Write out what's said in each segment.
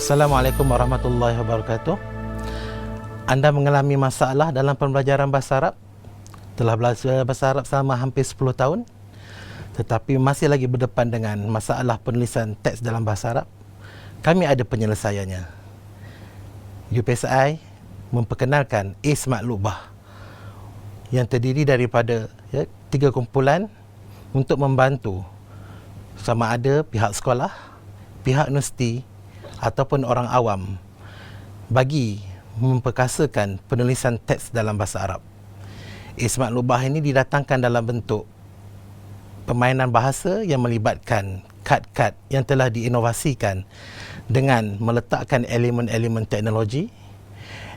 Assalamualaikum warahmatullahi wabarakatuh. Anda mengalami masalah dalam pembelajaran bahasa Arab? Telah belajar bahasa Arab selama hampir 10 tahun, tetapi masih lagi berdepan dengan masalah penulisan teks dalam bahasa Arab? Kami ada penyelesaiannya. UPSI memperkenalkan Ismat Lubah yang terdiri daripada 3 kumpulan untuk membantu sama ada pihak sekolah, pihak universiti ataupun orang awam bagi memperkasakan penulisan teks dalam bahasa Arab. Ismat Lubah ini didatangkan dalam bentuk permainan bahasa yang melibatkan kad-kad yang telah diinovasikan dengan meletakkan elemen-elemen teknologi,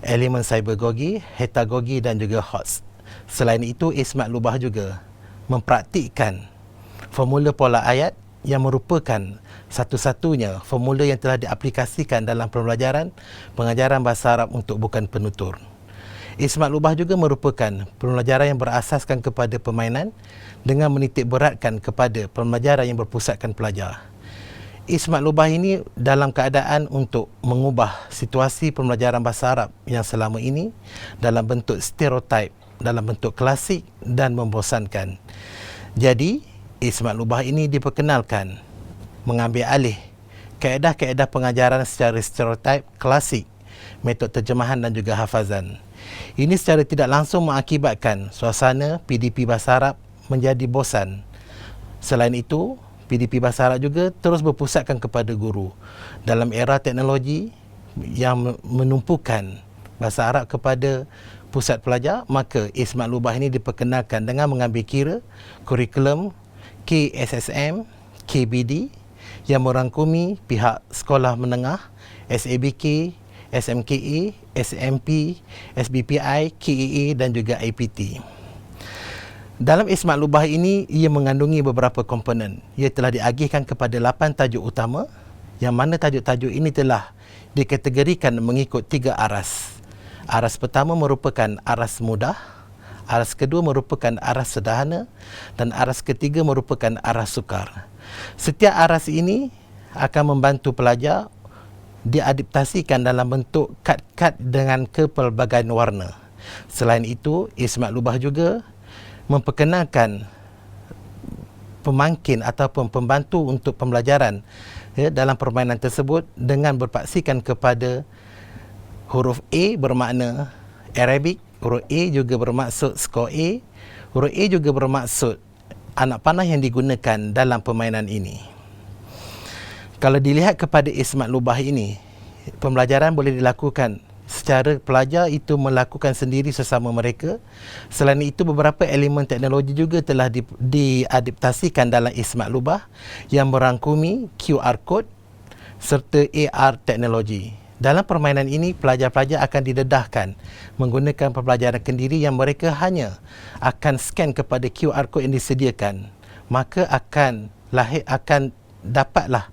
elemen cybergogi, hetagogi dan juga HOTS. Selain itu, Ismat Lubah juga mempraktikkan formula pola ayat yang merupakan satu-satunya formula yang telah diaplikasikan dalam pembelajaran pengajaran bahasa Arab untuk bukan penutur. Ismat Lubah juga merupakan pembelajaran yang berasaskan kepada permainan dengan menitik beratkan kepada pembelajaran yang berpusatkan pelajar. Ismat Lubah ini dalam keadaan untuk mengubah situasi pembelajaran bahasa Arab yang selama ini dalam bentuk stereotip, dalam bentuk klasik dan membosankan. Jadi, Ismat Lubah ini diperkenalkan mengambil alih kaedah-kaedah pengajaran secara stereotip klasik, metod terjemahan dan juga hafazan. Ini secara tidak langsung mengakibatkan suasana PDP Bahasa Arab menjadi bosan. Selain itu, PDP Bahasa Arab juga terus berpusatkan kepada guru. Dalam era teknologi yang menumpukan bahasa Arab kepada pusat pelajar, maka Ismat Lubah ini diperkenalkan dengan mengambil kira kurikulum KSSM, KBD yang merangkumi pihak sekolah menengah, SABK, SMKA, SMP, SBPI, KEA dan juga IPT. Dalam Ismat Lubah ini, ia mengandungi beberapa komponen. Ia telah diagihkan kepada 8 tajuk utama, yang mana tajuk-tajuk ini telah dikategorikan mengikut 3 aras. Aras pertama merupakan aras mudah, aras kedua merupakan aras sederhana dan aras ketiga merupakan aras sukar. Setiap aras ini akan membantu pelajar diadaptasikan dalam bentuk kad-kad dengan kepelbagaian warna. Selain itu, Ismat Lubah juga memperkenalkan pemangkin ataupun pembantu untuk pembelajaran dalam permainan tersebut dengan berpaksikan kepada huruf A bermakna Arabic, huruf A juga bermaksud skor A, huruf A juga bermaksud anak panah yang digunakan dalam permainan ini. Kalau dilihat kepada Ismat Lubah ini, pembelajaran boleh dilakukan secara pelajar itu melakukan sendiri sesama mereka. Selain itu, beberapa elemen teknologi juga telah diadaptasikan dalam Ismat Lubah yang merangkumi QR code serta AR teknologi. Dalam permainan ini, pelajar-pelajar akan didedahkan menggunakan pembelajaran kendiri yang mereka hanya akan scan kepada QR code yang disediakan. Maka akan dapatlah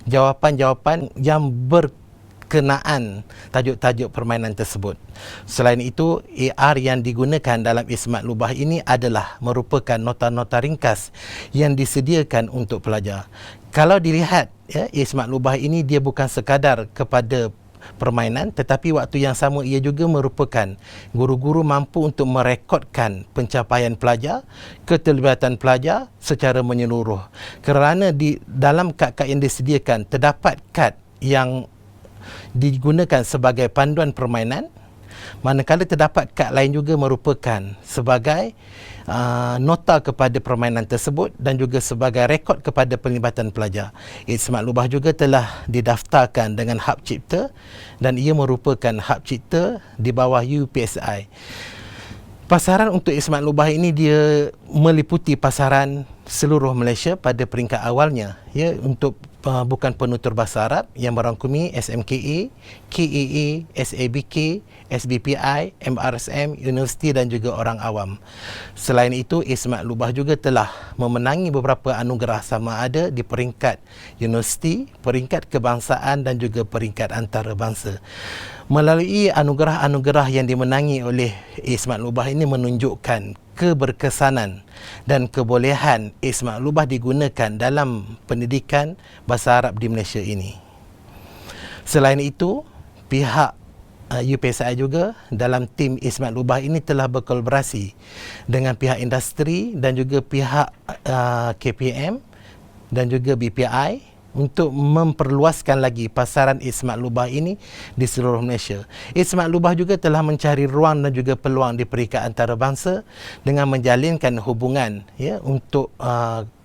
jawapan-jawapan yang berkenaan tajuk-tajuk permainan tersebut. Selain itu, AR yang digunakan dalam Ismat Lubah ini adalah merupakan nota-nota ringkas yang disediakan untuk pelajar. Kalau dilihat, Ismat Lubah ini dia bukan sekadar kepada permainan, tetapi waktu yang sama ia juga merupakan guru-guru mampu untuk merekodkan pencapaian pelajar, keterlibatan pelajar secara menyeluruh. Kerana di dalam kad-kad yang disediakan terdapat kad yang digunakan sebagai panduan permainan, manakala terdapat kad lain juga merupakan sebagai nota kepada permainan tersebut dan juga sebagai rekod kepada pelibatan pelajar. Ismat Lubah juga telah didaftarkan dengan Hub Cipta dan ia merupakan Hub Cipta di bawah UPSI. Pasaran untuk Ismat Lubah ini dia meliputi pasaran seluruh Malaysia pada peringkat awalnya, untuk bukan penutur bahasa Arab yang merangkumi SMKA, KEA, SABK, SBPI, MRSM, universiti dan juga orang awam. Selain itu, Ismat Lubah juga telah memenangi beberapa anugerah sama ada di peringkat universiti, peringkat kebangsaan dan juga peringkat antarabangsa. Melalui anugerah-anugerah yang dimenangi oleh Ismat Lubah ini menunjukkan keberkesanan dan kebolehan Ismat Lubah digunakan dalam pendidikan bahasa Arab di Malaysia ini. Selain itu, pihak UPSI juga dalam tim Ismat Lubah ini telah berkolaborasi dengan pihak industri dan juga pihak KPM dan juga BPI untuk memperluaskan lagi pasaran Ismat Lubah ini di seluruh Malaysia. Ismat Lubah juga telah mencari ruang dan juga peluang di peringkat antarabangsa dengan menjalinkan hubungan untuk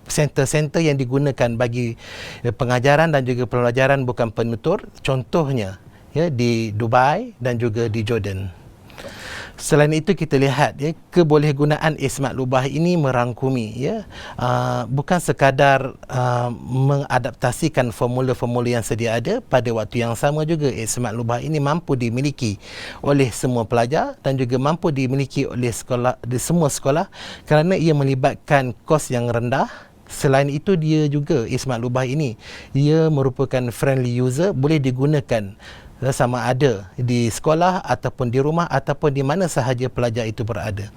center-center yang digunakan bagi pengajaran dan juga pembelajaran bukan penutur, contohnya di Dubai dan juga di Jordan. Selain itu kita lihat kebolehgunaan Ismat Lubah ini merangkumi bukan sekadar mengadaptasikan formula-formula yang sedia ada, pada waktu yang sama juga Ismat Lubah ini mampu dimiliki oleh semua pelajar dan juga mampu dimiliki oleh sekolah, di semua sekolah, kerana ia melibatkan kos yang rendah. Selain itu, dia juga Ismat Lubah ini ia merupakan friendly user, boleh digunakan sama ada di sekolah ataupun di rumah ataupun di mana sahaja pelajar itu berada.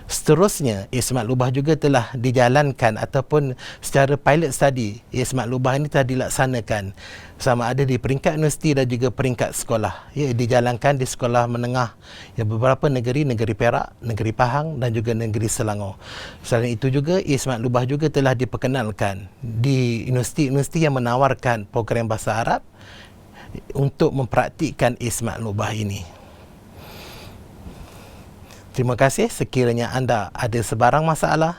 Seterusnya, Ismat Lubah juga telah dijalankan ataupun secara pilot study, Ismat Lubah ini telah dilaksanakan sama ada di peringkat universiti dan juga peringkat sekolah. Dijalankan di sekolah menengah beberapa negeri Perak, negeri Pahang dan juga negeri Selangor. Selain itu juga, Ismat Lubah juga telah diperkenalkan di universiti-universiti yang menawarkan program bahasa Arab untuk mempraktikkan Ismat Lubah ini. Terima kasih. Sekiranya anda ada sebarang masalah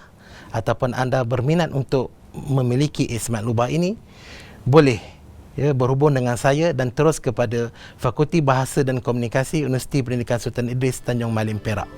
ataupun anda berminat untuk memiliki Ismat Lubah ini, boleh berhubung dengan saya dan terus kepada Fakulti Bahasa dan Komunikasi Universiti Pendidikan Sultan Idris Tanjung Malim, Perak.